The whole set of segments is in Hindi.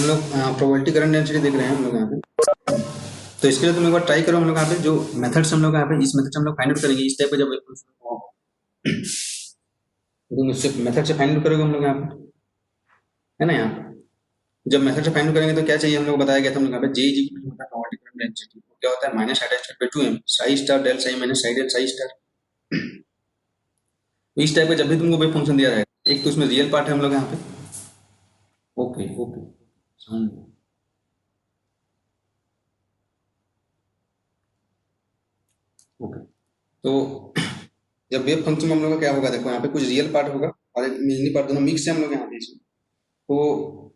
लोग प्रोबेबिलिटी करंट डेंसिटी देख रहे हैं हम लोग यहाँ पे। तो इसके लिए तुम एक बार ट्राई करो हम लोग यहाँ पे जो मेथड्स हम लोग यहाँ पे इस मेथड से हम लोग फाइंड आउट करेंगे इस टाइप का जब तुम इससे मेथड से फाइंड आउट करोगे हम लोग यहाँ पे, है ना। यहाँ पे जब मेथड से फाइंड आउट करेंगे तो क्या चाहिए हम लोग बताया गया था हम लोग यहाँ पे जे इज इक्वल टू होता है प्रोबेबिलिटी करंट डेंसिटी, क्या होता है minus attach by 2m psi star del psi minus psi del psi star. तो इस टाइप का जब भी तुमको वेव फंक्शन दिया रहेगा, एक तो उसमें रियल पार्ट है हम लोग यहाँ पे, ओके ओके ओके। तो जब वेव फंक्शन में हम लोग का क्या होगा, देखो यहाँ पे कुछ रियल पार्ट होगा और एक इमेजिनरी पार्ट, दोनों मिक्स है हम लोग यहाँ पे इसमें। तो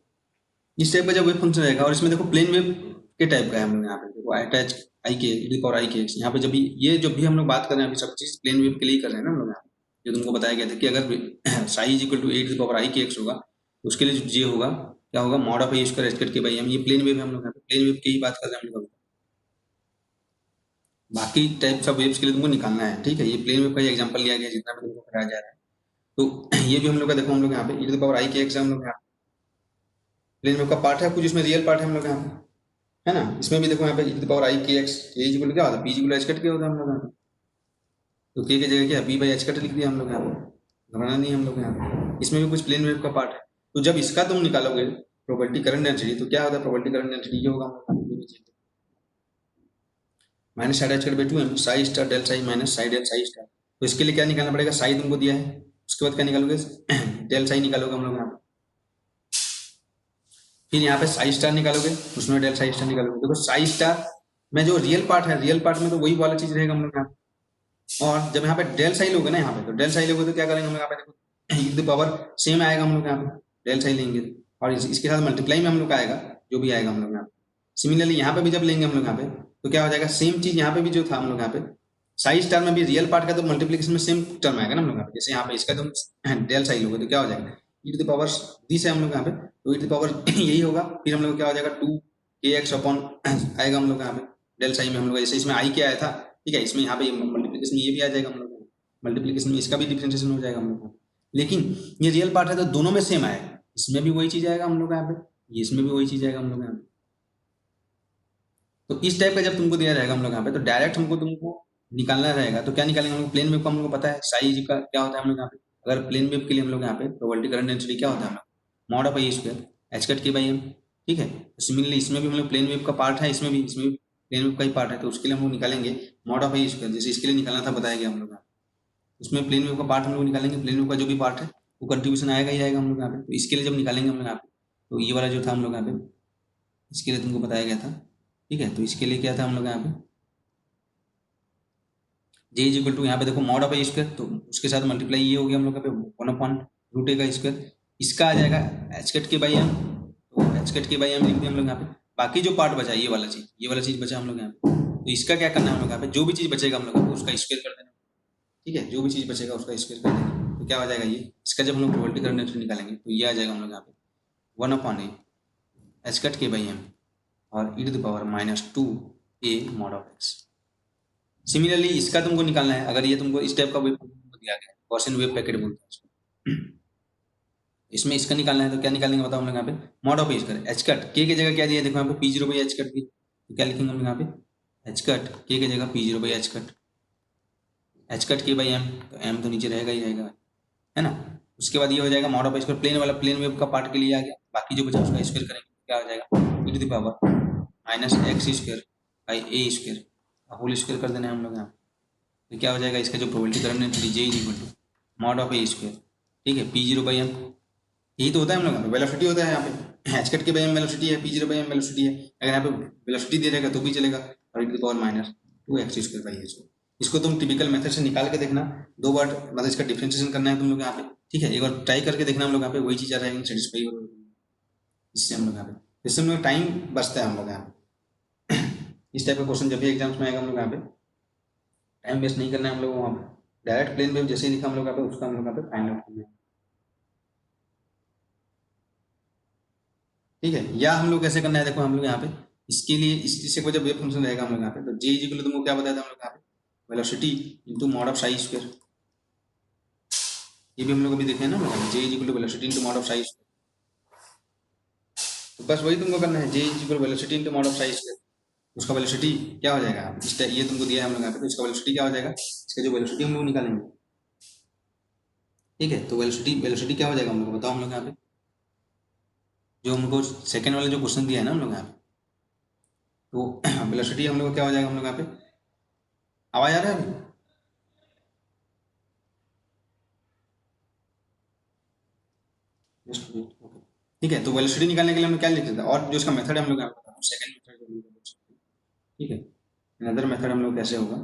इस टाइप का जब वेव फंक्शन रहेगा और इसमें देखो प्लेन वेव के टाइप का है हम लोग यहाँ पे, देखो अटैच आई के e power i k x, यहाँ पे जब भी ये जब भी हम लोग बात कर रहे हैं अभी सब चीज प्लेन वेव के लिए कर रहे हैं ना हम लोग यहाँ पे। जो तुमको बताया गया था कि अगर psi is equal to A power i k x होगा तो उसके लिए जो जे होगा क्या होगा mod of A square H cut k by M, ये प्लेन वेव है हम लोग यहाँ पे, प्लेन वेव की ही बात कर रहे हैं हम लोग। बाकी टाइप्स ऑफ वेव्स के लिए तुमको निकालना है, ठीक है। ये प्लेन वेव का ही एग्जांपल लिया गया जितना भी तुमको कराया जा रहा है। तो ये भी हम लोग का देखो हम लोग यहाँ पे e to the power i k x हम लोग यहाँ प्लेन वेव का पार्ट है, कुछ इसमें रियल पार्ट है हम लोग यहाँ पे, है ना। इसमें भी देखो यहाँ पे e to the power i k x A equal क्या होता है पी इक्वल एच कट के होता है हम लोग यहाँ पे। तो के की जगह क्या पी बाई एच कट लिख दिया हम लोग यहाँ पे, घबराना नहीं हम लोग यहाँ पे। इसमें भी कुछ प्लेन वेव का पार्ट है। तो जब इसका तुम निकालोगे प्रोबेबिलिटी करंट डेंसिटी, तो क्या होता है प्रोबेबिलिटी करंट डेंसिटी ये होगा minus side h cut by 2m psi star del psi minus psi del psi star. तो इसके लिए क्या निकालना पड़ेगा, साई तुमको दिया है, उसके बाद क्या निकालोगे डेल साई निकालोगे हम लोग यहाँ पे, फिर यहाँ पे साई स्टार निकालोगे, उसमें डेल साई स्टार निकालोगे। देखो साई स्टार में जो रियल पार्ट है, रियल पार्ट में तो वही वाला चीज रहेगा हम लोग यहाँ पे। और जब यहाँ पे डेल साई लोगे ना यहाँ पे, तो डेल साई लोगे तो क्या करेंगे हम लोग यहाँ पे, देखो e पावर सेम आएगा हम लोग यहाँ पे डेल साई लेंगे और इसके साथ मल्टीप्लाई में हम लोग आएगा जो भी आएगा हम लोग यहाँ पे। सिमिलरली यहाँ पे भी जब लेंगे हम लोग यहाँ पे तो क्या हो जाएगा सेम चीज यहाँ पे भी जो था हम लोग यहाँ पे साई स्टार में भी रियल पार्ट का तो मल्टीप्लिकेशन में सेम टर्म आएगा ना हम लोग यहाँ पे। जैसे यहाँ पे इसका तुम डेल साई लोगे तो क्या हो जाएगा e to the power this है हम लोग यहाँ पे, तो e टू द पावर यही होगा, फिर हम लोग क्या हो जाएगा 2kx अपॉन आएगा हम लोग यहाँ पे डेल साई में हम लोग, जैसे इसमें आई क्या आया था, ठीक है। इसमें यहाँ पे मल्टीप्लिकेशन ये भी आ जाएगा हम लोग, मल्टीप्लिकेशन में इसका भी डिफरेंशिएशन हो जाएगा हम लोग। लेकिन ये रियल पार्ट है तो दोनों में सेम आएगा, इसमें भी वही चीज आएगा हम लोग यहाँ पे, इसमें भी वही चीज आएगा हम लोग यहाँ पे। तो इस टाइप का जब तुमको दिया रहेगा हम लोग यहाँ पे, तो डायरेक्ट हमको तुमको निकालना रहेगा। तो क्या निकालेंगे हम लोग, प्लेन वेव का हम लोग को पता है साई जी का क्या होता है हम लोग यहाँ पे। अगर प्लेन वेव के लिए हम लोग यहाँ पे प्रोबेबिलिटी करंट डेंसिटी क्या होता है हम लोग mod of I square H cut k by m, ठीक है। तो सिमिलरली इसमें भी हम लोग प्लेन वेव का पार्ट है, इसमें भी प्लेन वेव का ही पार्ट है, तो उसके लिए हम लोग निकालेंगे मॉड ऑफ आई स्क्वायर, जैसे इसके लिए निकालना था बताया गया हम लोग यहाँ पे। उसमें प्लेन वेव का पार्ट हम लोग निकालेंगे, प्लेन वेव का जो भी पार्ट है वो कंट्रीब्यूशन आएगा ही आएगा हम लोग यहाँ पे। तो इसके लिए जब निकालेंगे हम लोग यहाँ पे, तो ये वाला जो था हम लोग यहाँ पे इसके लिए तुमको बताया गया था, ठीक है। तो इसके लिए क्या था हम लोग यहाँ पे जे इज इक्वल टू यहाँ पे देखो मॉड ऑफ ए स्क्वायर, तो उसके साथ मल्टीप्लाई ये हो गया हम लोग यहाँ पे 1/√a का स्क्वायर, इसका आ जाएगा h cut k by M, तो H cut k by M लिख दिया हम लोग यहाँ पे। बाकी जो पार्ट बचा ये वाला चीज बचा हम लोग यहाँ पे, तो इसका क्या करना है हम लोग यहाँ पे, जो भी चीज बचेगा हम लोग यहाँ पे उसका स्क्वायर कर देना, ठीक है। जो भी चीज बचेगा उसका स्क्वायर कर देना, तो क्या हो जाएगा ये, इसका जब हम लोग प्रोबेबिलिटी करंट डेंसिटी निकालेंगे तो ये आ जाएगा हम लोग यहाँ पे 1/a h cut k by m और e to the power -2a mod of x. Similarly इसका तुमको निकालना है, अगर ये तुमको इस टाइप का वेव दिया गया गॉसियन वेव पैकेट बोलते हैं इसको, इसमें इसका निकालना है तो क्या निकालेंगे बताओ हम लोग यहाँ पे mod of h cut H cut के की जगह क्या दिया देखो यहाँ पे p0 बाई एच कट की, तो क्या लिखेंगे हम लोग यहाँ पे एच कट के की जगह p0 by h cut k by M, तो एम तो नीचे रहेगा ही रहेगा, है ना। उसके बाद ये हो जाएगा mod of h cut plane वाला प्लेन वेव का पार्ट के लिए आ गया, बाकी जो बचा उसका स्क्वायर करेंगे क्या हो जाएगा e to the power -x² by a square whole square कर देना है हम लोग यहाँ पे। तो क्या हो जाएगा इसका जो probability current density J is equal to mod of A square, ठीक है, p0 बाई एम, यही तो होता है हम लोग यहाँ पे वेलोसिटी होता है यहाँ पे h cut k by M velocity है, p0 बाई एम वेलोसिटी है। अगर यहाँ पे वेलोसिटी दे रहेगा तो भी चलेगा और e to the power -2x² by h। इसको तुम टिपिकल मेथड से निकाल के देखना, 2 बार मतलब इसका डिफरेंशिएशन करना है तुम लोग यहाँ पे, ठीक है। एक बार ट्राई करके देखना हम लोग यहाँ पे वही चीज आ रहेगी सेटिस्फाई हो, इससे हम लोग यहाँ पे, इससे हम लोग टाइम बचता है हम लोग यहाँ पे। इस टाइप का क्वेश्चन जब भी एग्जाम्स में आएगा हम लोग यहाँ पे टाइम वेस्ट नहीं करना है हम लोग वहाँ पे, डायरेक्ट प्लेन वेव जैसे ही लिखा हम लोग यहाँ पे उसका हम लोग यहाँ पे फाइंड आउट करना है, ठीक है। या हम लोग कैसे करना है देखो हम लोग यहाँ पे इसके लिए इससे जब वेव फंक्शन रहेगा हम लोग यहाँ पे, तो जे इक्वल तुमको क्या बताया था हम लोग यहाँ पे velocity into mod of psi square, ये भी हम लोग अभी देखे हैं ना J equal to velocity into mod of psi square. तो बस वही तुमको करना है, J is equal velocity into mod of psi square. उसका वेलोसिटी क्या हो जाएगा, ये तुमको दिया है हम लोग यहाँ पे, तो इसका वेलोसिटी क्या हो जाएगा, इसका जो वेलोसिटी हम लोग निकालेंगे, ठीक है। तो वेलोसिटी वेलोसिटी क्या हो जाएगा हम लोग को बताओ, हम लोग यहाँ पे जो हमको सेकंड वाला जो क्वेश्चन दिया है ना हम लोग यहाँ पे, तो वेलोसिटी हम लोग को क्या हो जाएगा, हम लोग यहाँ पे आवाज आ रहा है अभी? Just wait, okay. ठीक है, तो वेलोसिटी निकालने के लिए हम लोग क्या लिख देते हैं, और जो इसका मेथड है हम लोग यहाँ पे बता रहा हूँ, सेकंड मेथड जो हम लोग यूज करते हैं, ठीक है। अनदर मेथड हम लोग कैसे होगा,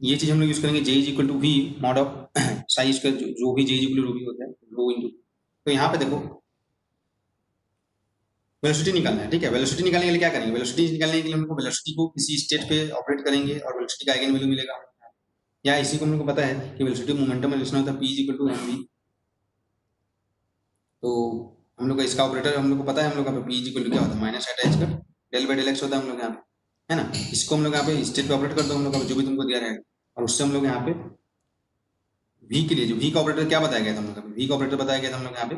ये चीज हम लोग यूज करेंगे, J is equal to v mod of psi square, जो भी J is equal to v होता है रो इंटू, तो यहाँ पे देखो वेलोसिटी निकालना है, ठीक है। वेलोसिटी निकालने के लिए क्या करेंगे, वेलोसिटी निकालने के लिए हमको वेलोसिटी को किसी स्टेट पे ऑपरेट करेंगे और वेलोसिटी का आइगन वैल्यू मिलेगा, या इसी को हम लोग को पता है कि वेलोसिटी मोमेंटम में लिखना होता है p is equal to m v. तो हम लोग का इसका ऑपरेटर हम लोग को पता है, हम लोग का पी इज इक्वल टू क्या होता है माइनस अटैच कर डेल बाई डेल एक्स होता है हम लोग यहाँ पे, है ना। इसको हम लोग यहाँ पे स्टेट पे ऑपरेट कर दो हम लोग का जो भी तुमको दिया रहेगा, और उससे हम लोग यहाँ पे वी के लिए जो वी का ऑपरेटर क्या बताया गया था हम लोग, वी का ऑपरेटर बताया गया था हम लोग यहाँ पे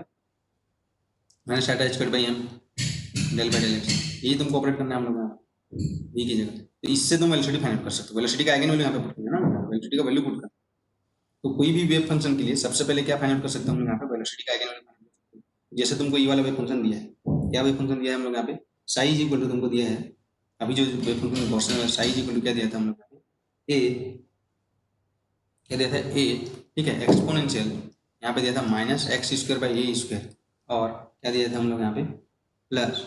माइनस अटैच कर by m del by del x, यही तुमको ऑपरेट करना है हम लोग यहाँ वी की जगह। तो इससे तुम वेलोसिटी फाइंड कर सकते हो, वेलोसिटी का आइगन वैल्यू यहाँ पे पुट करना है ना, वेलोसिटी का वैल्यू पुट करना। तो कोई भी वेव फंक्शन के लिए सबसे पहले क्या फाइंड आउट कर सकते हैं हम लोग यहाँ पे, वेलोसिटी का आइगन वैल्यू। जैसे तुमको ये वाला वेव फंक्शन दिया है, क्या वेव फंक्शन दिया है हम लोग यहाँ पे, साई इज इक्वल टू तुमको दिया है, अभी जो वेव फंक्शन क्वेश्चन में साई इज इक्वल टू क्या दिया था हम लोग यहाँ पे, ए क्या दिया था ए, ठीक है, एक्सपोनेंशियल यहाँ पे दिया था minus x square by A square, और क्या दिया था हम लोग यहाँ पे प्लस,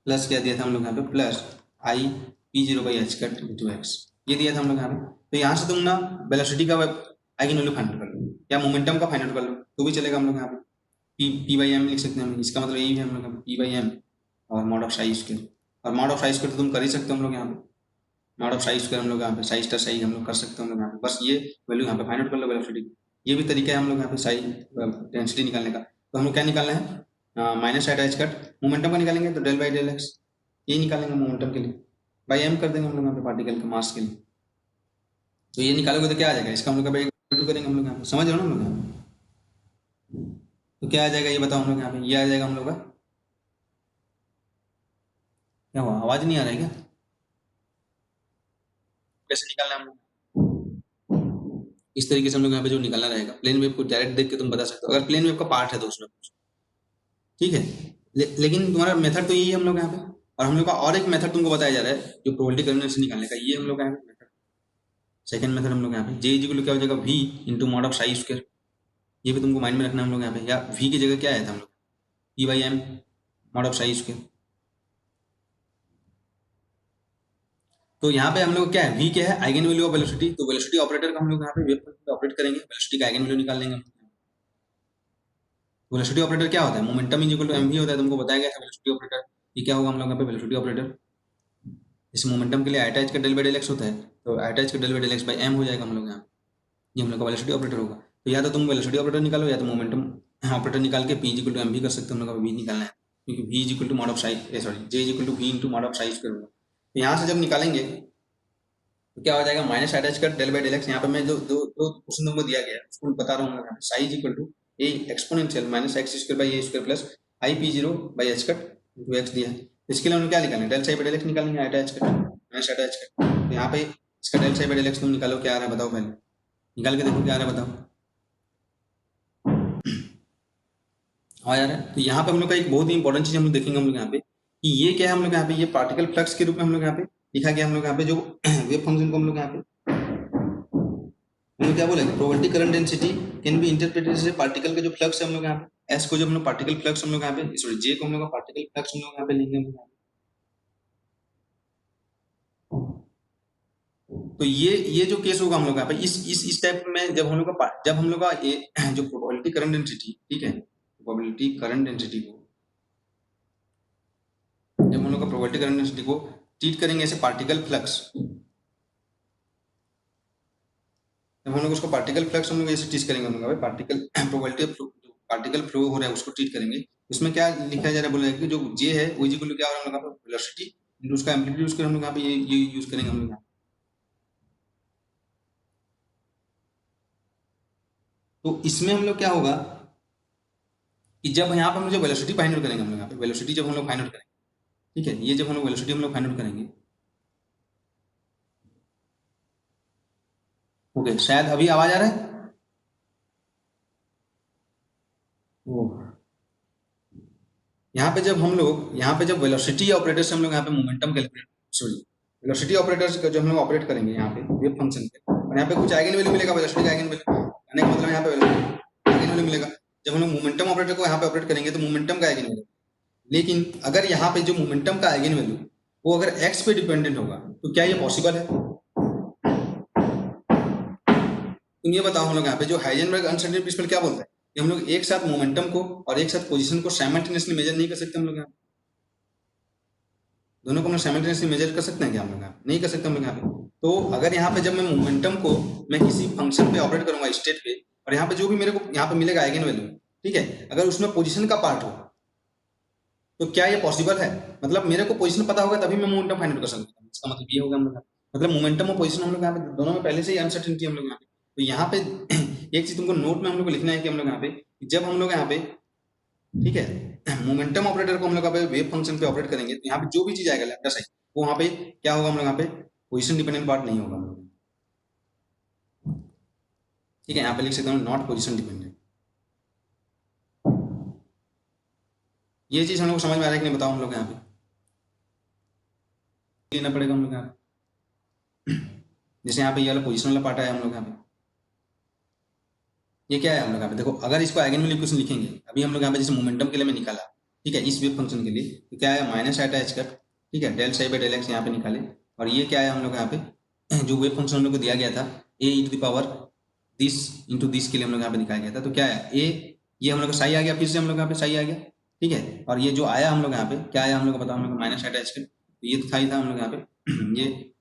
प्लस क्या दिया था हम लोग यहाँ पे plus i p zero by h cut into x, ये दिया था हम लोग यहाँ पे। तो यहाँ से तुम ना वेलोसिटी का आइगन वैल्यू फाइंड आउट कर लो, या मोमेंटम का फाइंड आउट कर लो, तो भी चलेगा हम लोग यहाँ पे, पी बाई एम लिख सकते हैं हम, इसका मतलब यही है हम लोग पी बाई एम और मॉड ऑफ साई स्क्वायर, और मॉड ऑफ साई स्क्वायर तो तुम कर ही सकते हो हम लोग यहाँ पे, मॉड ऑफ साई स्क्वायर हम लोग यहाँ पे साई स्टार साई हम लोग कर सकते हैं हम लोग यहाँ पे, बस ये वैल्यू यहाँ पे फाइंड आउट कर लो वेलोसिटी। ये भी तरीका है हम लोग यहाँ पे साई डेंसिटी निकालने का। तो हम लोग क्या निकालना है, माइनस अटैच कट मोमेंटम का निकालेंगे तो डेल बाई डेल एक्स, ये निकालेंगे मोमेंटम के लिए, बाई एम कर देंगे हम लोग यहाँ पे पार्टिकल के मास के लिए। तो ये निकालोगे तो क्या आ जाएगा, इसका हम लोग करेंगे हम लोग यहाँ पे, समझ रहे हो ना हम लोग यहाँ पे? तो क्या आ जाएगा ये बताओ हम लोग यहाँ पे, ये आ जाएगा हम लोग का, क्या हुआ आवाज नहीं आ रहा है क्या, कैसे निकालना है हम लोग, इस तरीके से हम लोग यहाँ पे जो निकालना रहेगा, प्लेन वेव को डायरेक्ट देख के तुम बता सकते हो अगर प्लेन वेव का पार्ट है तो उसमें कुछ, ठीक है। लेकिन तुम्हारा मेथड तो यही है हम लोग यहाँ पे, और हम लोग का और एक मेथड तुमको बताया जा रहा है जो प्रोबेबिलिटी कन्वेंशन निकालने का, ये हम लोग यहाँ पे मेथड, सेकंड मेथड हम लोग यहाँ पे जे इज इक्वल टू क्या हो जाएगा v into mod of psi square, ये भी तुमको माइंड में रखना है हम लोग यहाँ पे, या वी की जगह क्या आया था हम लोग p by m mod of psi square. तो यहाँ पे हम लोग क्या है, वी क्या है आइगन वैल्यू ऑफ वेलोसिटी, तो वेलोसिटी ऑपरेटर का हम लोग यहाँ पे वेव फंक्शन ऑपरेट करेंगे, वेलोसिटी का आइगन वैल्यू निकाल लेंगे। वेलोसिटी ऑपरेटर क्या होता है, momentum is equal to m v होता है, तुमको बताया गया था वेलोसिटी ऑपरेटर, ये क्या होगा हम लोग यहाँ पे वेलोसिटी ऑपरेटर, इस मोमेंटम के लिए अटैच का डेल बाई डेल एक्स होता है, तो अटैच का del by del x by m हो जाएगा हम लोग यहाँ, ये हम लोग का वेलोसिटी ऑपरेटर होगा। तो या तो तुम वेलोसिटी ऑपरेटर निकालो या तो मोमेंटम ऑपरेटर निकाल के p is equal to m भी कर सकते हो, हम लोग का वी निकालना है, क्योंकि v is equal to mod of psi sorry J is equal to v into mod of psi square होगा। तो यहाँ से जब निकालेंगे तो क्या हो जाएगा माइनस अटैच कर डेल बाई डेल एक्स, यहाँ पे मैं जो दो दो क्वेश्चन तुमको दिया गया है उसको बता रहा हूँ, psi is equal to a exponential minus x square by A square plus i p zero by h cut into x दिया है। इसके लिए हम क्या निकालेंगे, del psi by del x निकालेंगे, अटैच कर माइनस अटैच कर, तो यहाँ पे इसका del psi by del x तुम निकालो क्या आ रहा है बताओ, पहले निकाल के देखो क्या आ रहा है बताओ, हाँ यार। तो यहाँ पे हम लोग का एक बहुत ही इंपॉर्टेंट चीज हम लोग देखेंगे हम लोग यहाँ पे कि ये क्या है, हम लोग यहाँ पे ये पार्टिकल फ्लक्स के रूप में हम लोग यहाँ पे लिखा गया, हम लोग यहाँ पे जो वेव फंक्शन को हम लोग यहाँ पे हम लोग क्या बोलेंगे, probability current density can be interpreted as particle का जो फ्लक्स है हम लोग यहाँ पे, एस को जब हम लोग पार्टिकल फ्लक्स हम लोग यहाँ पे सॉरी जे को हम लोग का पार्टिकल फ्लक्स हम लोग यहाँ पे लिखेंगे हम लोग यहाँ पे। तो ये जो केस होगा हम लोग यहाँ पे इस टाइप में जब हम लोग का ये जो प्रोबेबिलिटी करंट डेंसिटी, ठीक है, प्रोबेबिलिटी करंट डेंसिटी को जब हम लोग का प्रोबेबिलिटी करंट डेंसिटी को ट्रीट करेंगे ऐसे पार्टिकल फ्लक्स, जब हम लोग उसको पार्टिकल फ्लक्स हम लोग ऐसे ट्रीट करेंगे, हम लोग पार्टिकल प्रोबेबिलिटी पार्टिकल फ्लो हो रहा है उसको ट्रीट करेंगे, उसमें क्या लिखा जा रहा है बोला कि जो जे है वो इज इक्वल टू क्या हो रहा है हम लोग का वेलोसिटी इंटू उसका एम्पलीट्यूड यूज कर हम लोग यहाँ पे ये यूज करेंगे हम लोग यहाँ। तो इसमें हम लोग क्या होगा कि जब यहाँ पे हम लोग जो वेलोसिटी फाइंड आउट करेंगे, हम लोग यहाँ पे वेलोसिटी जब हम लोग फाइंड आउट करेंगे, ठीक है, ये जब हम लोग वेलोसिटी हम लोग फाइंड आउट करेंगे, ओके, शायद अभी आवाज आ रहा है। ओ, यहाँ पे जब हम लोग यहाँ पे जब वेलोसिटी ऑपरेटर से हम लोग यहाँ पे momentum calculate, sorry, velocity operator का जो हम लोग ऑपरेट करेंगे यहाँ पे वेव फंक्शन पे, और यहाँ पे कुछ आइगन वैल्यू मिलेगा, वेलोसिटी का आइगन वैल्यू, यानी कि मतलब यहाँ पे आइगन वैल्यू मिलेगा। जब हम लोग मोमेंटम ऑपरेटर को यहाँ पे ऑपरेट करेंगे तो मोमेंटम का आइगन वैल्यू, लेकिन अगर यहाँ पे जो मोमेंटम का आइगन वैल्यू वो अगर एक्स पे डिपेंडेंट होगा तो क्या ये पॉसिबल है? तुम ये बताओ, हम लोग यहाँ पे जो हाइजेनबर्ग अनसर्टेनिटी प्रिंसिपल क्या बोलता है कि हम लोग एक साथ मोमेंटम को और एक साथ पोजीशन को साइमल्टेनियसली मेजर नहीं कर सकते। हम लोग यहाँ दोनों को हम लोग साइमल्टेनियसली मेजर कर सकते हैं क्या? हम लोग यहाँ नहीं कर सकते हम लोग यहाँ पे। तो अगर यहाँ पे जब मैं मोमेंटम को मैं किसी फंक्शन पे ऑपरेट करूंगा स्टेट पे, और यहाँ पे जो भी मेरे को यहाँ पे मिलेगा आइगन वैल्यू, ठीक है, अगर उसमें पोजिशन का पार्ट हो तो क्या ये पॉसिबल है? मतलब मेरे को पोजीशन पता होगा तभी मैं मोमेंटम फाइंड आउट कर सकता हूँ। इसका मतलब ये होगा हम लोग मतलब मोमेंटम और पोजीशन हम लोग यहाँ पे दोनों में पहले से ही अनसर्टेनिटी हम लोग यहाँ पे। तो यहाँ पे एक चीज तुमको नोट में हम लोग को लिखना है कि हम लोग यहाँ पे जब हम लोग यहाँ पे, ठीक है, मोमेंटम ऑपरेटर को हम लोग यहाँ पे वेव फंक्शन पे ऑपरेट करेंगे तो यहाँ पे जो भी चीज आएगा लैम्डा साइन, वो वहाँ पे क्या होगा? हम लोग यहाँ पे पोजीशन डिपेंडेंट पार्ट नहीं होगा हम लोग, ठीक है, यहाँ पे लिख सकता हूँ नॉट पोजीशन डिपेंडेंट। ये चीज हम लोग को समझ में आ रहा है कि नहीं बताओ? हम लोग यहाँ पे लेना पड़ेगा हम लोग यहाँ पे, जैसे यहाँ पे ये वाला पोजीशन वाला पार्ट आया हम लोग यहाँ पे, ये क्या है हम लोग यहाँ पे देखो, अगर इसको आइगन वैल्यू इक्वेशन लिखेंगे, अभी हम लोग यहाँ पे जैसे मोमेंटम के लिए मैं निकाला, ठीक है, इस वेव फंक्शन के लिए तो क्या है? माइनस आइटा एच कट, ठीक है, del psi by del x यहाँ पे निकाले, और ये क्या है हम लोग यहाँ पे जो वेव फंक्शन हम लोग को दिया गया था A e to the power this into this के लिए हम लोग यहाँ पे निकाला गया था, तो क्या है ए, ये हम लोग का साई आ गया, फिर से हम लोग यहाँ पे साई आ गया, ठीक है, और ये जो आया हम लोग यहाँ पे क्या आया हम लोग को बताओ? हम लोग माइनस आइटा एच कट, ये तो था ही था हम लोग यहाँ पे ये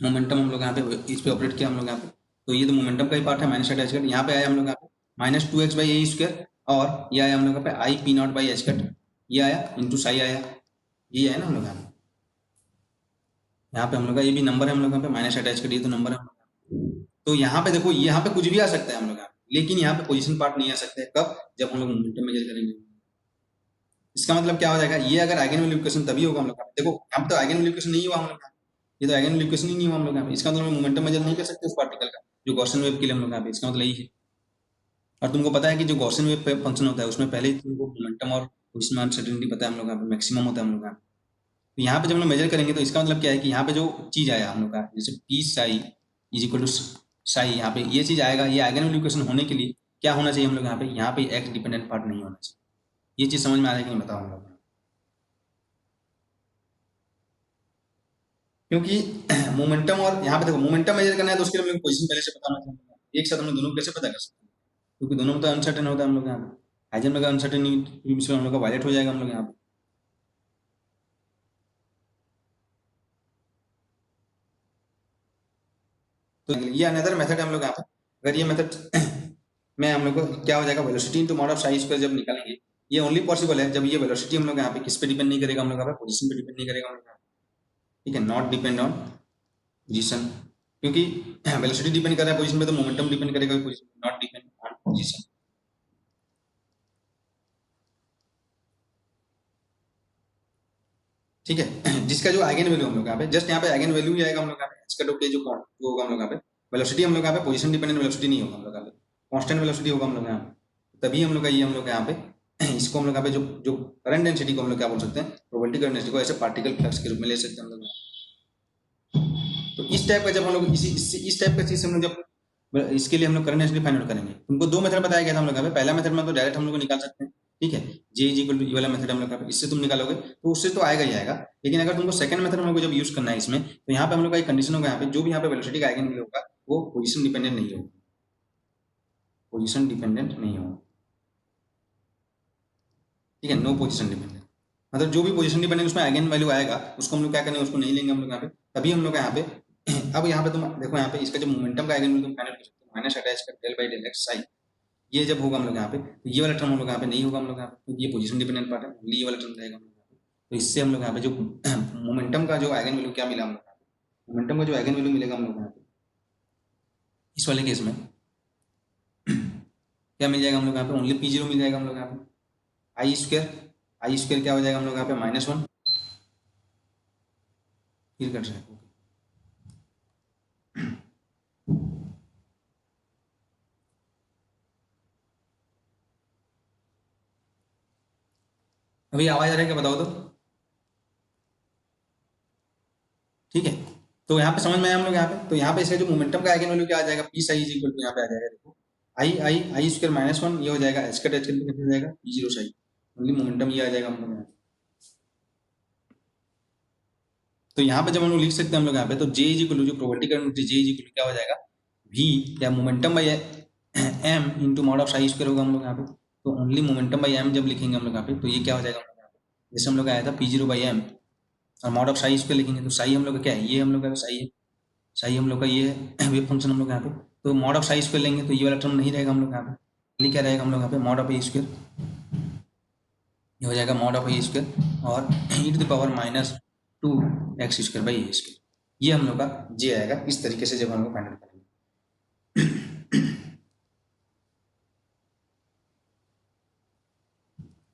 मोमेंटम हम लोग यहाँ पे इस पे ऑपरेट किया हम लोग यहाँ पे, तो ये तो मोमेंटम का ही पार्ट है माइनस आइटा एच कट। यहाँ पे आया हम लोग यहाँ पे minus two x by A square, और ये आया हम लोग पे I P not by h cut, ये आया इंटू साई आया, ये आया ना हम लोग यहाँ पे हम लोग का ये भी नंबर है हम लोग यहाँ पे माइनस आइटा एच कट, ये तो नंबर है हम लोग। तो यहाँ पे देखो यहाँ पे कुछ भी आ सकता है हम लोग यहाँ पे, लेकिन यहाँ पे पोजीशन पार्ट नहीं आ सकता है। कब? जब हम लोग मोमेंटम मेजर करेंगे। इसका मतलब क्या हो जाएगा? ये अगर आइगन वैल्यू इक्वेशन तभी होगा हम लोग यहाँ पे। देखो यहाँ पे तो आइगन वैल्यू इक्वेशन नहीं हुआ हम लोग यहाँ पे, ये तो आइगन वैल्यू इक्वेशन ही नहीं हुआ हम लोग यहाँ पे। इसका मतलब मोमेंटम मेजर नहीं कर सकते उस पार्टिकल का जो गॉसियन वेव के लिए हम लोग यहाँ पे, इसका मतलब यही है। और तुमको पता है कि जो गॉसियन वेव फंक्शन होता है उसमें पहले ही तुमको मोमेंटम और पोजीशन अनसर्टेनिटी पता है हम लोग यहाँ पे, मैक्सिमम होता है हम लोग यहाँ पे। तो यहाँ पे जब हम लोग मेजर करेंगे तो इसका मतलब क्या है कि यहाँ पे जो चीज आया हम लोग का, जैसे p psi is equal to psi, यहाँ पे ये चीज आएगा, ये आइगन वैल्यू इक्वेशन होने के लिए क्या होना चाहिए हम लोग यहाँ पे एक्स डिपेंडेंट पार्ट नहीं होना चाहिए। ये चीज समझ में आ रहा है कि नहीं बताओ हम लोग? क्योंकि मोमेंटम और यहाँ पे देखो मोमेंटम मेजर करना है तो उसके लिए हमें पोजीशन पहले से पता होना चाहिए। एक साथ हम लोग दोनों को कैसे पता कर सकते हैं? क्योंकि दोनों में तो अनसर्टेन होता है हम लोग यहाँ पे, हाइजेनबर्ग का अनसर्टेनिटी हम लोग का वायलेट हो जाएगा हम लोग यहाँ पे। तो ये अनदर मेथड है हम लोग यहाँ पे। अगर ये मेथड में हम लोग को क्या हो जाएगा? Velocity into mod of psi square जब निकालेंगे, ये ओनली पॉसिबल है जब ये वेलोसिटी हम लोग यहाँ पे किस पे डिपेंड नहीं करेगा हम लोग यहाँ पे, पोजीशन पे डिपेंड नहीं करेगा हम लोग यहाँ पे, ठीक है, नॉट डिपेंड ऑन पोजीशन। क्योंकि वेलोसिटी डिपेंड कर रहा है पोजीशन पे तो मोमेंटम डिपेंड करेगा पोजीशन पे, नॉट डिपेंड ऑन पोजीशन, ठीक है। जिसका जो आइगन वैल्यू हम लोग यहाँ पे जस्ट यहाँ पे आइगन वैल्यू ही आएगा हम लोग यहाँ पे, इसका जो जो होगा हम लोग यहाँ पे, वेलोसिटी हम लोग यहाँ पे पोजीशन डिपेंडेंट वेलोसिटी नहीं होगा हम लोग यहाँ पे, कांस्टेंट वेलोसिटी होगा हम लोग यहाँ पे। तभी हम लोग का ये हम लोग यहाँ पे इसको हम लोग यहाँ पे जो जो करंट डेंसिटी को हम लोग क्या बोल सकते हैं? प्रोबेबिलिटी करंट डेंसिटी को ऐसे पार्टिकल फ्लक्स के रूप में ले सकते हैं हम लोग। तो इस टाइप का जब हम लोग इस टाइप का चीज हम लोग जब इसके लिए हम लोग करंट डेंसिटी फाइंड आउट करेंगे, तुमको दो मेथड बताया गया था हम लोग यहाँ पे। पहला मेथड में तो डायरेक्ट हम लोग निकाल सकते हैं, ठीक है, जे इज इक्वल टू ये वाला मेथड हम लोग का, इससे तुम निकालोगे तो उससे तो आएगा ही आएगा। लेकिन अगर तुमको सेकंड मेथड हम लोग को जब यूज करना है इसमें, तो यहाँ पे हम लोग का एक कंडीशन होगा यहाँ पे, जो भी यहाँ पे वेलोसिटी का आइगन वैल्यू होगा वो पोजीशन डिपेंडेंट नहीं होगा, पोजीशन डिपेंडेंट नहीं होगा, ठीक है, नो पोजीशन डिपेंडेंट। मतलब जो भी पोजीशन डिपेंडेंट उसमें आइगन वैल्यू आएगा उसको हम लोग क्या करेंगे? उसको नहीं लेंगे हम लोग यहाँ पे। तभी हम लोग यहाँ पे अब यहाँ पे तुम देखो यहाँ पे इसका जो मोमेंटम का आइगन वैल्यू तुम फाइंड आउट कर सकते हो, माइनस अटैच कर del by del x psi, ये जब होगा हम लोग यहाँ पे तो ये वाला टर्म हम लोग यहाँ पे नहीं होगा हम लोग यहाँ पे, क्योंकि ये पोजीशन डिपेंडेंट पार्ट है, ये वाला टर्म रहेगा हम लोग यहाँ पे। तो इससे हम लोग यहाँ पे जो मोमेंटम का जो आइगन वैल्यू क्या मिला हम लोग यहाँ पे, मोमेंटम का जो आइगन वैल्यू मिलेगा हम लोग यहाँ पे इस वाले केस में क्या मिल जाएगा हम लोग यहाँ पे, ओनली पी जीरो मिल जाएगा हम लोग यहाँ पे। आई स्क्वायर क्या हो जाएगा हम लोग यहाँ पे, -1 फिर कट रहा है। अभी आवाज आ रहा है क्या, बताओ तो। ठीक है, तो यहाँ पे समझ में आया हम लोग यहाँ पे। तो यहाँ पे इसका जो मोमेंटम का आइगन वैल्यू क्या आ जाएगा, p psi is equal to यहाँ पे आ जाएगा, देखो आई स्क्वायर -1 ये हो जाएगा, एच कट कैंसिल हो जाएगा, P zero Sai only momentum ये आ जाएगा हम लोग यहाँ पे। तो यहाँ पे जब हम लोग लिख सकते हैं हम लोग यहाँ पे, तो जे इज इक्वल टू जो probability current J is equal क्या हो जाएगा, वी या momentum by m into mod of psi square होगा हम लोग यहाँ पे। तो ओनली मोमेंटम बाई एम जब लिखेंगे हम लोग यहाँ पे, तो ये क्या हो जाएगा हम लोग यहाँ पे, जैसे हम लोग आया था पी जीरो बाई एम और मॉड ऑफ साई स्क्वायर लिखेंगे, तो साई हम लोग का क्या है, ये हम लोग का साई है, साई हम लोग का ये है वेव फंक्शन हम लोग यहाँ पे। तो मॉड ऑफ साई स्क्वायर लेंगे तो ये वाला टर्म नहीं रहेगा हम लोग यहाँ पे, ये क्या रहेगा हम लोग यहाँ पे, मॉड ऑफ ए स्क्वायर, ये हो जाएगा मॉड ऑफ ए स्क्वायर और e to the power -2x² by A square, ये हम लोग का जे आएगा। इस तरीके से जब हम लोग फाइंड आउट करेंगे।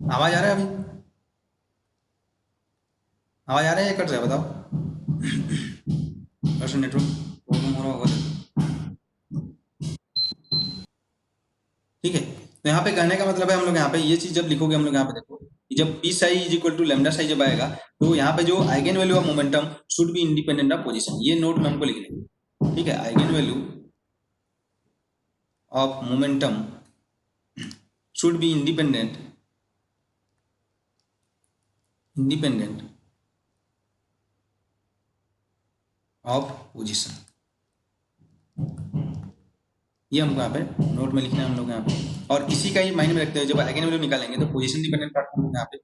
आवाज आ रहा है अभी, आवाज आ रहा है या कट रहा है, बताओ। वैसे नेटवर्क प्रॉब्लम हो रहा होगा। ठीक है, तो यहाँ पे कहने का मतलब है हम लोग यहाँ पे ये चीज जब लिखोगे हम लोग यहाँ पे, देखो जब p psi is equal to lambda psi जब आएगा, तो यहाँ पे जो eigen value of momentum should be independent of position, ये नोट में हमको लिखना है। ठीक है, eigen value of momentum should be independent of position, ये हमको यहाँ पे नोट में लिखना है हम लोग यहाँ पे। और इसी का ही माइंड में रखते हुए जब आइगन वैल्यू निकालेंगे तो पोजीशन डिपेंडेंट पार्ट हम लोग यहाँ पे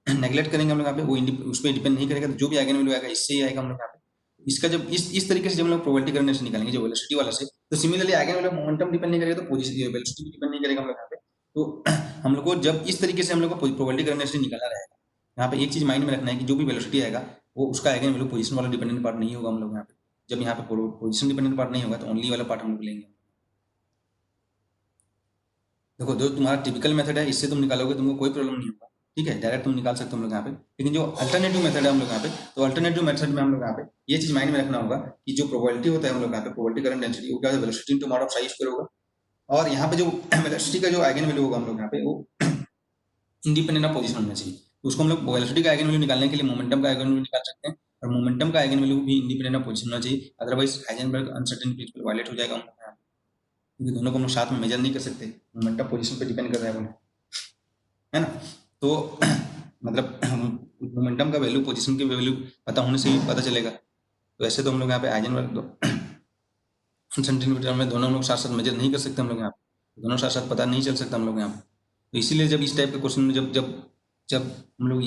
नेगलेक्ट करेंगे हम लोग यहाँ पे, वो उस पर डिपेंड नहीं करेगा। तो जो भी आइगन वैल्यू आएगा इससे ही आएगा हम लोग यहाँ पे। इसका जब इस तरीके से जब हम लोग प्रोबेबिलिटी करने से निकालेंगे जो वेलोसिटी वाला से, तो similarly eigen value momentum depend नहीं करेगा, तो पोजीशन वेलोसिटी भी डिपेंड नहीं करेगा हम लोग यहाँ पे। तो हम लोग को जब इस तरीके से हम लोग को प्रोबेबिलिटी करने से निकालना रहेगा, यहाँ पे एक चीज माइंड में रखना है कि जो भी वेलोसिटी आएगा वो उसका आइगन वैल्यू पोजीशन वाला डिपेंडेंट पार्ट नहीं होगा हम लोग यहाँ पे। जब यहाँ पे पोजीशन डिपेंडेंट पार्ट नहीं होगा तो ओनली वाला पार्ट हम लोग लेंगे। देखो जो तुम्हारा टिपिकल मेथड है इससे तुम निकालोगे तुमको कोई प्रॉब्लम नहीं होगा। ठीक है, डायरेक्ट तुम निकाल सकते हो हम लोग यहाँ पे। लेकिन जो अल्टरनेटिव मेथड है हम लोग यहाँ पे, तो अल्टरनेटिव मेथड में हम लोग यहाँ पे ये चीज माइंड में रखना होगा कि जो प्रोबेबिलिटी होता है हम लोग यहाँ पे, प्रोबेबिलिटी करंट डेंसिटी, वो क्या है, velocity into mod of psi square होगा। और यहाँ पे जो वेलोसिटी का जो आइगन वैल्यू होगा हम लोग यहाँ पे, वो इंडिपेंडेंट ऑफ पोजीशन होना चाहिए। तो उसको हम लोग वेलोसिटी का आइगन वैल्यू निकालने के लिए मोमेंटम का आइगन वैल्यू निकाल सकते हैं, और मोमेंटम का आइगन वैल्यू भी इंडिपेंडेंट ऑफ पोजीशन होना चाहिए, otherwise Heisenberg uncertainty principle violate हो जाएगा हम लोग यहाँ पे। क्योंकि दोनों को हम लोग साथ में मेजर नहीं कर सकते, मोमेंटम पोजीशन पे डिपेंड कर रहा है बोले, है ना। तो मतलब मोमेंटम का वैल्यू पोजीशन की वैल्यू पता होने से ही पता चलेगा। तो ऐसे तो हम लोग यहाँ पे हाइजेनबर्ग अनसर्टेनिटी में दोनों लोग साथ साथ मेजर नहीं कर सकते हम लोग यहाँ पे, दोनों साथ साथ पता नहीं चल सकता हम लोग यहाँ पे। तो इसीलिए जब इस टाइप के क्वेश्चन में जब जब जब हम लोग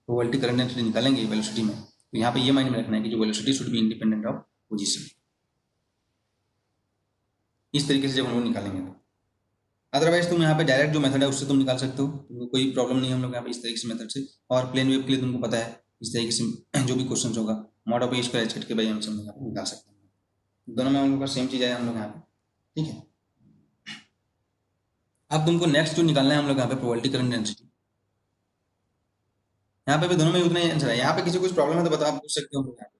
प्रोबेबिलिटी करंट डेंसिटी निकालेंगे वेलोसिटी में, तो यहाँ पे ये माइंड में रखना है कि जो velocity should be independent of position. इस तरीके से जब हम लोग निकालेंगे तो अदरवाइज तुम यहाँ पे डायरेक्ट जो मेथड है उससे तुम निकाल सकते हो, तुमको कोई प्रॉब्लम नहीं है हम लोग यहाँ पे इस तरीके से मेथड से। और प्लेन वेव के लिए तुमको पता है इस तरीके से जो भी क्वेश्चन होगा mod of A square H के बाई एम से हम लोग निकाल सकते हैं। दोनों में हम लोग का सेम चीज़ है हम लोग यहाँ पे। ठीक है, अब तुमको नेक्स्ट जो निकालना है हम लोग यहाँ पे प्रोबेबिलिटी करंट डेंसिटी। यहाँ पे भी दोनों में उतना ही आंसर है। यहाँ पे किसी को कुछ प्रॉब्लम है तो बताओ, आप पूछ सकते हो हम लोग यहाँ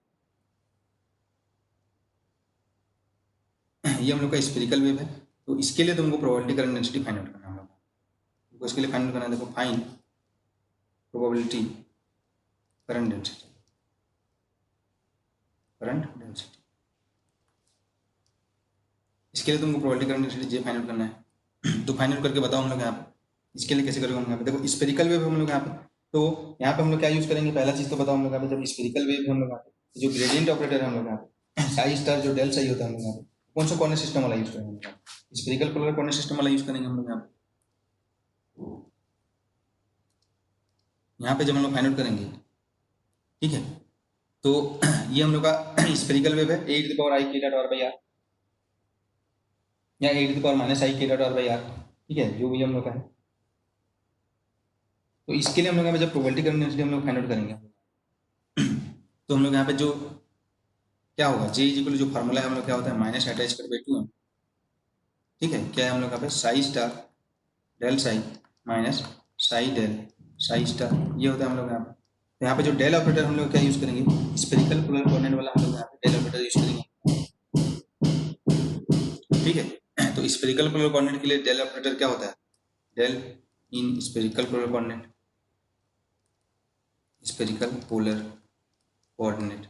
पे। ये हम लोग का स्फेरिकल वेव है, तो इसके लिए तुमको probability current density find out करना होगा। तुमको इसके लिए फाइंड आउट करना है, देखो फाइंड प्रोबेबिलिटी करंट डेंसिटी, इसके लिए तुमको प्रोबेबिलिटी करंट डेंसिटी जे फाइंड आउट करना है। तो फाइंड आउट करके बताओ हम लोग यहाँ पे इसके लिए कैसे करेंगे हम यहाँ पे। देखो स्फेरिकल वेव हम लोग यहाँ पे, तो यहाँ पे हम लोग क्या यूज करेंगे, पहला चीज तो बताओ हम लोग यहाँ पे। जब स्फेरिकल वेव हम लोग यहाँ पे जो ग्रेडियंट ऑपरेटर है हम लोग यहाँ पे, साई स्टार जो डेल साई होता है हम लोग यहाँ पे, कौन सा कॉर्नर सिस्टम वाला यूज करेंगे, स्फेरिकल पोलर कॉर्नर सिस्टम वाला यूज करेंगे हम लोग यहाँ पे। यहाँ पे जब हम लोग फाइंड आउट करेंगे, ठीक है, तो ये हम लोग का स्फेरिकल वेव है, ए टू द पावर आई के डॉट आर बाई आर या ए to the power minus i के डॉट आर बाई आर, ठीक है, जो भी हम लोग का है। तो इसके लिए हम लोग यहाँ पे जब प्रोबेबिलिटी करंट डेंसिटी हम लोग फाइंड आउट करेंगे, तो हम लोग यहाँ पे जो क्या होगा, जे इज इक्वल जो फार्मूला है हम लोग क्या होता है, माइनस अटैच कर बाई 2 है। ठीक है, क्या है हम लोग यहाँ पे psi star del psi minus psi del psi star, ये होता है हम लोग यहाँ पे। तो यहाँ पे जो डेल ऑपरेटर हम लोग क्या यूज़ करेंगे, स्फेरिकल पोलर कोऑर्डिनेट वाला हम लोग यहाँ पे डेल ऑपरेटर यूज़ करेंगे, ठीक है। तो स्फेरिकल पोलर कोऑर्डिनेट के लिए डेल ऑपरेटर क्या होता है, del in spherical polar coordinate, spherical polar coordinate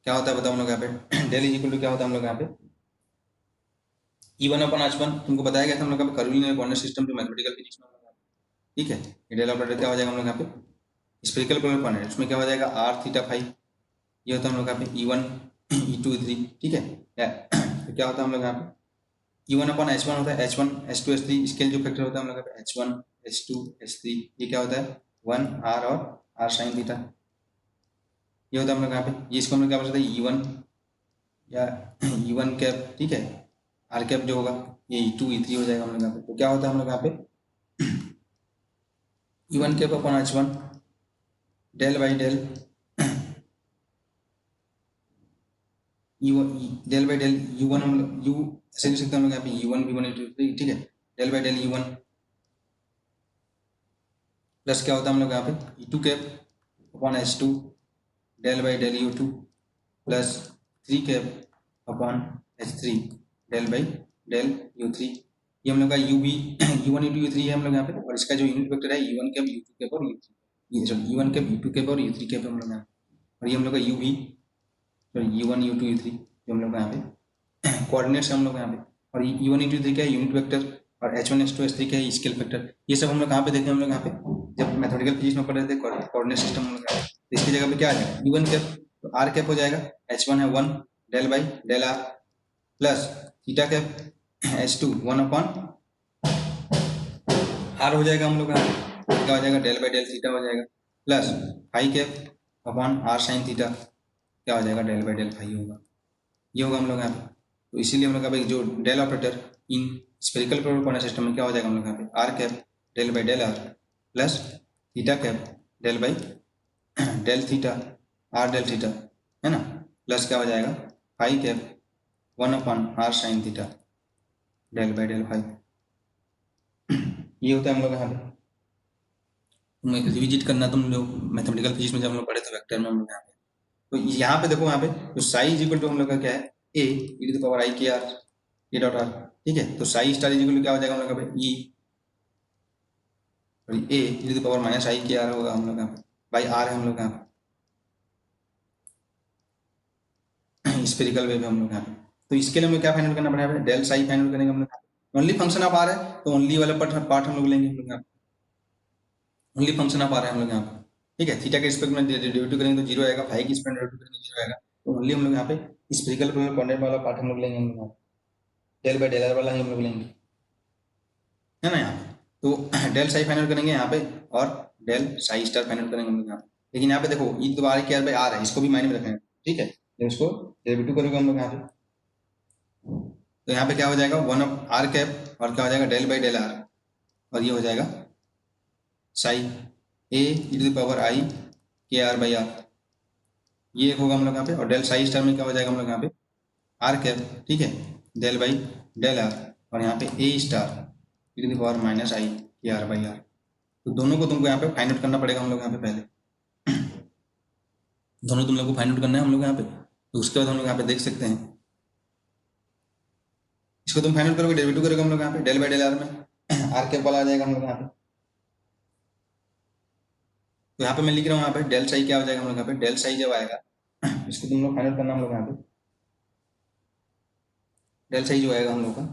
क्या होता है बताओ हम लोग यहाँ पे। डेल इज इक्वल टू क्या होता है हम लोग यहाँ पे, E1 अपॉन H1, तुमको बताया गया था हम लोग यहाँ पे कर्वीलिनियर कोऑर्डिनेट सिस्टम जो मैथमेटिकल फिजिक्स में, ठीक है। ये डेल ऑपरेटर क्या हो जाएगा हम लोग यहाँ पे स्फेरिकल पोलर कोऑर्डिनेट, उसमें क्या हो जाएगा r थीटा फाई, ये होता है हम लोग यहाँ पे E1 E2 E3, ठीक है। तो क्या होता है हम लोग यहाँ पे E1 अपॉन H1 होता है, H1 H2 H3 स्केल जो फैक्टर होता है हम लोग यहाँ पे H1 H2 H3, ये क्या होता है 1 r और r साइन थीटा, ये होता है हम लोग यहाँ पे। ये इसको हम लोग क्या बोल सकते हैं E1 या E1 कैप, ठीक है। आर कैप जो होगा ये E2 E3 हो जाएगा हम लोग यहाँ पे। तो क्या होता है हम लोग यहाँ पे E1 cap upon H1 del by del del by del U1 हम लोग U ऐसे लिख सकते हैं हम लोग यहाँ पे E1 V1 E2 ठीक है, del by del E1 plus क्या होता है हम लोग यहाँ पे E2 cap upon H2 del by del U2 plus 3 cap upon H3 del by del U3, ये हम लोग का U भी U1 U2 U3 है हम लोग यहाँ पे। और इसका जो यूनिट वेक्टर है E1 कैप U2 कैप और U3, ये sorry E1 cap U2 cap और U3 कैप हम लोग यहाँ, और ये हम लोग का U भी U1 U2 U3 जो हम लोग यहाँ पे कोऑर्डिनेट्स है हम लोग यहाँ पे। और U1 U2 U3 क्या है यूनिट वेक्टर, और H1 H2 H3 क्या है स्केल फैक्टर। ये सब हम लोग कहाँ पे देखे हम लोग यहाँ पे जब मैथमेटिकल फिजिक्स में पढ़ रहे थे कोऑर्डिनेट सिस्टम हम लोग, तो इसकी जगह पे क्या आ जाएगा U1 कैप, तो R कैप हो जाएगा H1 है 1 del by del R plus theta cap H2 1 upon R हो जाएगा हम लोग का, क्या हो जाएगा डेल बाई डेल थीटा हो जाएगा plus phi cap upon R sine theta, क्या हो जाएगा डेल बाई डेल फाई होगा, ये होगा हम लोग यहाँ पे। तो इसीलिए हम लोग यहाँ पे जो del operator in spherical polar coordinate system में क्या हो जाएगा हम लोग यहाँ पे R cap del by del R plus theta cap del by del theta R del theta, है ना, प्लस क्या हो जाएगा phi cap 1 upon R sine theta del by del phi, ये होता है हम लोग यहाँ पे। तुम रिविजिट करना तुम लोग मैथमेटिकल फिजिक्स में जब हम लोग पढ़े थे वेक्टर में हम लोग यहाँ पे। तो यहाँ पे देखो यहाँ पे तो साई इज इक्वल टू हम लोग का क्या है a e to the power i k r a dot r, ठीक है। तो psi star is equal to क्या हो जाएगा हम लोग यहाँ पे e a e to the power minus i k r होगा हम लोग यहाँ पे बाई आर है हम लोग यहाँ पे स्फेरिकल वेव है हम लोग यहाँ पे। तो इसके लिए हमें क्या फाइंड आउट करना पड़ेगा डेल साई फाइंड आउट करेंगे हम लोग। ओनली फंक्शन ऑफ आर है तो ओनली वाला पार्ट हम लोग लेंगे हम लोग यहाँ पे, ओनली फंक्शन ऑफ आर है हम लोग यहाँ पे, ठीक है। थीटा के रिस्पेक्ट में डेरिवेटिव करेंगे तो जीरो आएगा, फाई की रिस्पेक्ट में डेरिवेटिव करेंगे जीरो आएगा। तो ओनली हम लोग यहाँ पे स्फेरिकल कोऑर्डिनेट वाला पार्ट हम लोग लेंगे हम लोग, डेल बाई डेल आर वाला ही हम लोग लेंगे, है ना। यहाँ तो डेल साई फाइनल करेंगे यहाँ पे और डेल साई स्टार फाइनल करेंगे हम लोग यहाँ पे। लेकिन यहाँ पे देखो ई तो आर के आर बाई आर है, इसको भी माइंड में रखेंगे, ठीक है। जब इसको डेरिवेटिव करेंगे हम लोग यहाँ पे तो यहाँ पे क्या हो जाएगा 1 ऑफ आर कैप और क्या हो जाएगा डेल बाई डेल आर, और ये हो जाएगा साई ए e to the power i k are by are, ये एक होगा हम लोग यहाँ पे। और डेल साई स्टार में क्या हो जाएगा हम लोग यहाँ पे आर कैप, ठीक है, डेल बाई डेल आर, और यहाँ पे A star e to the power minus i k are by are. तो दोनों को तुमको यहाँ पे फाइंड आउट करना पड़ेगा हम लोग यहाँ पे पहले दोनों तुम लोग को फाइंड आउट करना है हम लोग यहाँ पे। तो उसके बाद हम लोग यहाँ पे देख सकते हैं, इसको तुम फाइंड आउट करोगे डेरिवेटिव करोगे हम लोग यहाँ पे डेल बाई डेल आर में आर कैप वाला आ जाएगा हम लोग यहाँ पे। तो यहाँ पे मैं लिख रहा हूँ यहाँ पे डेल साई क्या हो जाएगा हम लोग यहाँ पे डेल साई जब आएगा इसको तुम लोग फाइंड आउट करना हम लोग यहाँ पे डेल साई जो आएगा हम लोग का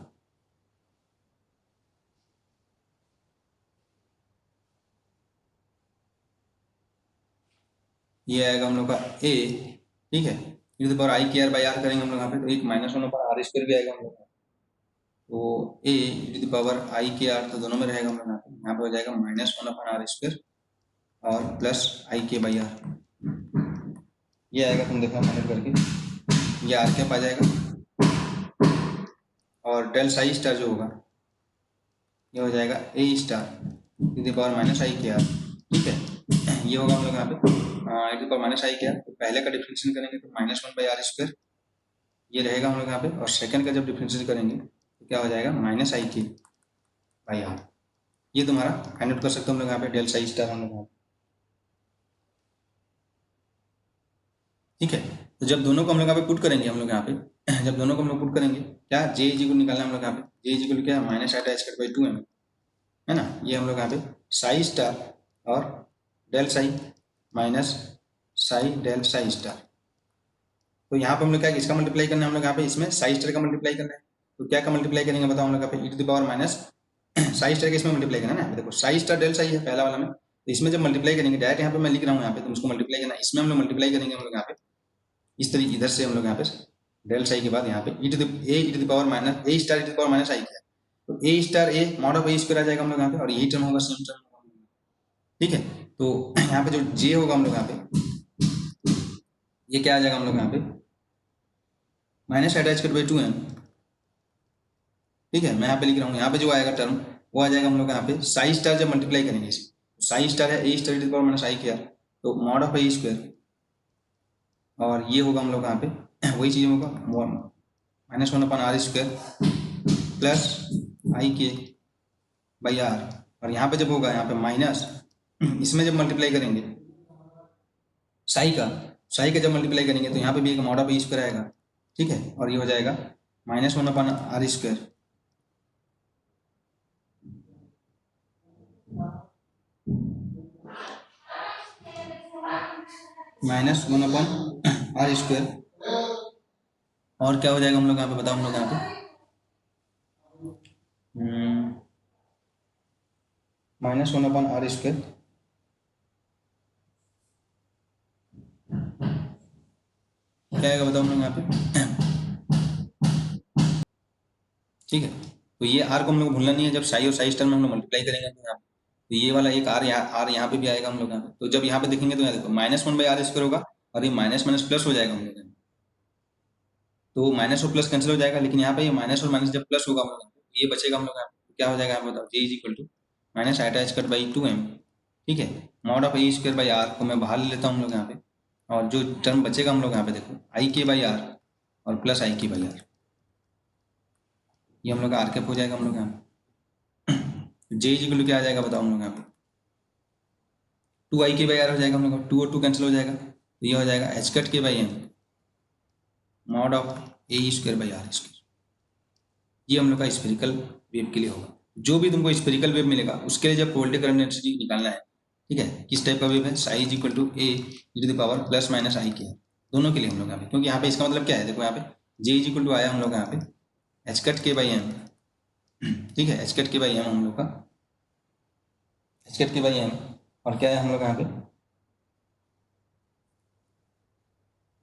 ये आएगा हम लोग का ए, ठीक है, ई to the power i k are by are करेंगे हम लोग यहाँ पे तो एक माइनस 1 ऊपर आर स्क्वायर भी आएगा हम लोग का। तो ए e to the power i k are तो दोनों में रहेगा हम लोग यहाँ पे हो जाएगा माइनस 1 अपन आर स्क्वायर और plus i k by are, ये आएगा तुम देखना फाइंड करके ये आर कैप आ जाएगा। और डेल साई स्टार जो होगा ये हो जाएगा A star e to the power minus i k R, ठीक है, ये होगा हम लोग यहाँ पे ई to the power minus i k are. तो पहले का डिफरेंशिएशन करेंगे तो माइनस 1 बाई आर स्क्वायर ये रहेगा हम लोग यहाँ पे, और सेकंड का जब डिफरेंशिएशन करेंगे तो क्या हो जाएगा minus i k by are. ये तुम्हारा फाइंड आउट कर सकते हो हम लोग यहाँ पे डेल साई स्टार हम लोग यहाँ पे। ठीक है, तो जब दोनों को हम लोग यहाँ पे पुट करेंगे हम लोग यहाँ पे जब दोनों को हम लोग पुट करेंगे क्या जे इज इक्वल निकालना हम लोग यहाँ पे जे इज इक्वल क्या है माइनस आटा एच कट बाई 2m है ना। ये हम लोग यहाँ पे साई स्टार और del psi minus psi del psi star. तो यहाँ पे हम लोग क्या इसका मल्टीप्लाई करना है हम लोग यहाँ पे इसमें साई स्टार का मल्टीप्लाई करना है। तो क्या का मल्टीप्लाई करेंगे बताओ हम लोग यहाँ पे e to the power minus psi star के इसमें मल्टीप्लाई करना है ना। देखो साई स्टार डेल साई है पहला वाला में, तो इसमें जब मल्टीप्लाई करेंगे डायरेक्ट यहाँ पे मैं लिख रहा हूँ यहाँ पे तो उसको मल्टीप्लाई करना है, इसमें हम लोग मल्टीप्लाई करेंगे हम लोग यहाँ पे इस तरीके इधर से हम लोग यहाँ पे डेल साई के बाद यहाँ पे e to the power minus A star e to the power minus i किया तो A star A mod of A square आ जाएगा हम लोग यहाँ पे और यही टर्म होगा सेम टर्म होगा। ठीक है, तो यहाँ पे जो जे होगा हम लोग यहाँ पे ये क्या आ जाएगा हम लोग यहाँ पे माइनस अटैच कर बाई 2m। ठीक है, मैं यहाँ पे लिख रहा हूँ यहाँ पे जो आएगा टर्म वो आ जाएगा हम लोग यहाँ पे साई स्टार जब मल्टीप्लाई करेंगे इसे साई स्टार है A star e to the power minus i किया तो मॉड ऑफ ए स्क्वायर और ये होगा हम लोग यहाँ पे वही चीज़ होगा minus 1 upon are square plus i k by are. और यहाँ पे जब होगा यहाँ पे माइनस इसमें जब मल्टीप्लाई करेंगे साई का जब मल्टीप्लाई करेंगे तो यहाँ पे भी एक मॉड ऑफ ए स्क्वायर आएगा। ठीक है, और ये हो जाएगा minus 1 upon are square minus 1 upon are square और क्या हो जाएगा हम लोग यहाँ पे बताओ हम लोग यहाँ पे माइनस 1 अपॉन आर स्क्वायर क्या आएगा बताओ हम लोग यहाँ पे। ठीक है, तो ये आर को हम लोग को भूलना नहीं है, जब साई और साई स्टार में हम लोग मल्टीप्लाई करेंगे तो यहाँ तो ये वाला एक आर यहाँ पे भी आएगा हम लोग यहाँ पे। तो जब यहाँ पे देखेंगे तो यहाँ देखो माइनस 1 बाई आर स्क्वायर होगा और ये माइनस माइनस प्लस हो जाएगा हम लोग, तो माइनस और प्लस कैंसिल हो जाएगा लेकिन यहाँ पे ये माइनस और माइनस जब प्लस होगा हम लोग ये बचेगा हम लोग यहाँ पे क्या हो जाएगा आप बताओ J is equal to minus आटा एच कट बाई 2m। ठीक है, mod of A square by r को मैं बाहर ले लेता हूँ हम लोग यहाँ पे और जो टर्म बचेगा हम लोग यहाँ पे देखो आई के बाई आर और plus i k by are ये हम लोग आर कैप हो जाएगा हम लोग यहाँ पे जे इज इक्वल टू क्या आ जाएगा बताओ हम लोग यहाँ पे 2 आई के बाई आर हो जाएगा हम लोग 2 और 2 कैंसिल हो जाएगा तो ये हो जाएगा h cut k by m mod of A square by r square. ये हम लोग का स्फेरिकल वेव के लिए होगा। जो भी तुमको स्फेरिकल वेव मिलेगा उसके लिए जब पोलरिटी करंट डेंसिटी निकालना है, ठीक है, किस टाइप का वेव है psi is equal to A e to the power plus minus i k दोनों के लिए हम लोग यहाँ पे, क्योंकि यहाँ पे इसका मतलब क्या है देखो यहाँ पे जे इज इक्वल टू आया हम लोग यहाँ पे h cut k by m. ठीक है, h cut k by m हम लोग का h cut k by m और क्या है हम लोग यहाँ पे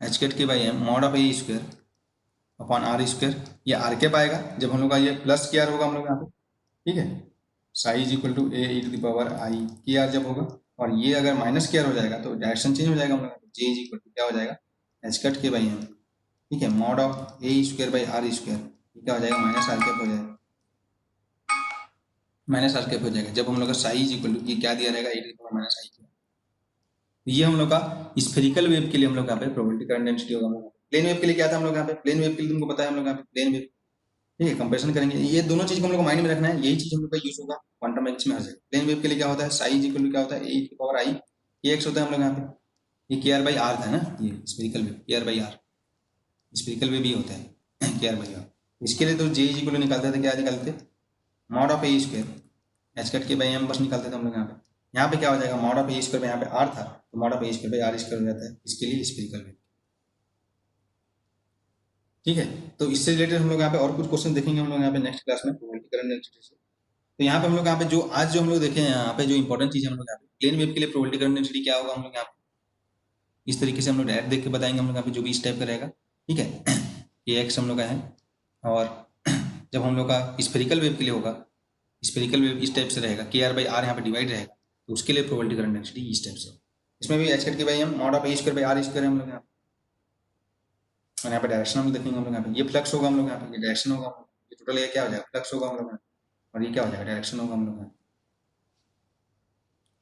h cut k by m mod of A square upon are square. ये आर कैप आएगा जब हम लोग का ये प्लस के आर होगा हम लोग यहाँ पे। ठीक है, psi is equal to A e to the power i k R जब होगा और ये अगर माइनस के आर हो जाएगा तो डायरेक्शन चेंज हो जाएगा हम लोग जे इज इक्वल टू क्या हो जाएगा h cut k by m. ठीक है, mod of A square by r square क्या हो जाएगा माइनस आर कैप हो जाएगा माइनस आर कैप हो जाएगा जब हम लोग का साई इज इक्वल टू ये क्या दिया रहेगा ए to the power minus i के। ये हम लोग का स्फेरिकल वेव के लिए हम लोग यहाँ पे प्रोबेबिलिटी करंट डेंसिटी होगा हम लोग। प्लेन वेव के लिए क्या था हम लोग यहाँ पे प्लेन वेव के लिए तुमको पता है हम लोग यहाँ पे प्लेन वेव। ठीक है, कंपेरिजन करेंगे ये दोनों चीज को हम लोग को माइंड में रखना है, यही चीज हम लोग का यूज होगा क्वांटम मैकेनिक्स में हर जगह। प्लेन वेव के लिए क्या होता है साई इज इक्वल टू क्या होता है ए की पावर आई के एक्स होता है हम लोग यहाँ पे। ये के आर बाई आर था ना, ये spherical wave k are by r spherical wave भी होता है के आर बाई आर। इसके लिए तो जे इज इक्वल टू निकालते थे क्या निकालते mod of A square H cut k by M बस निकालते थे हम लोग यहाँ पे। यहाँ पे क्या हो जाएगा मॉड ऑफ ए स्क्वायर यहाँ पे आर था तो mod of A square by r square हो जाता है इसके लिए स्फेरिकल वेव। ठीक है, तो इससे रिलेटेड हम लोग यहाँ पे और कुछ क्वेश्चन देखेंगे हम लोग यहाँ पे नेक्स्ट क्लास में प्रोबेबिलिटी करंट डेंसिटी से। तो यहाँ पे हम लोग यहाँ पे जो आज जो हम लोग देखे हैं यहाँ पे जो इंपॉर्टेंट चीज है हम लोग यहाँ पे प्लेन वेव के लिए प्रोबेबिलिटी करंट डेंसिटी क्या होगा हम लोग यहाँ पे इस तरीके से हम लोग डायरेक्ट देख के बताएंगे हम लोग यहाँ पे जो भी इस टाइप का रहेगा। ठीक है, ये एक्स हम लोग का है और जब हम लोग का स्फेरिकल वेव के लिए होगा स्फेरिकल वेव इस टाइप से रहेगा के आर बाई आर यहाँ पे डिवाइड रहेगा तो उसके लिए प्रोबेबिलिटी करंट डेंसिटी इस टाइप से। इसमें भी h cut k by m mod of A square by r square हम लोग यहाँ पे और यहाँ पे डायरेक्शन हम देखेंगे हम लोग यहाँ पे ये फ्लक्स होगा हम लोग यहाँ पे ये डायरेक्शन होगा ये टोटल ये क्या हो जाएगा फ्लक्स होगा हम लोग यहाँ और ये क्या हो जाएगा डायरेक्शन होगा हम लोग यहाँ।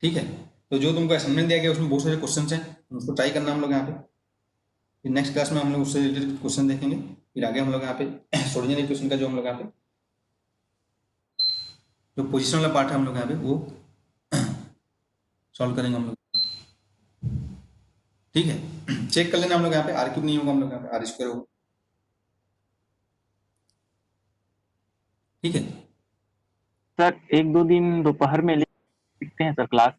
ठीक है, तो जो तुमको असाइनमेंट दिया गया उसमें बहुत सारे क्वेश्चन हैं उसको ट्राई करना हम लोग यहाँ पे। फिर नेक्स्ट क्लास में हम लोग उससे रिलेटेड क्वेश्चन देखेंगे। फिर आगे हम लोग यहाँ पे सोल्यूशन इक्वेशन का जो हम लोग यहाँ पे जो पोजिशन वाला पार्ट है हम लोग यहाँ पे वो सॉल्व करेंगे हम लोग, ठीक है। चेक कर लेना हम लोग यहाँ पे आर क्यूब नहीं होगा, हम लोग यहाँ पे आर स्क्वायर होगा, ठीक है। सर 1-2 दिन दोपहर में ले सकते हैं सर क्लास?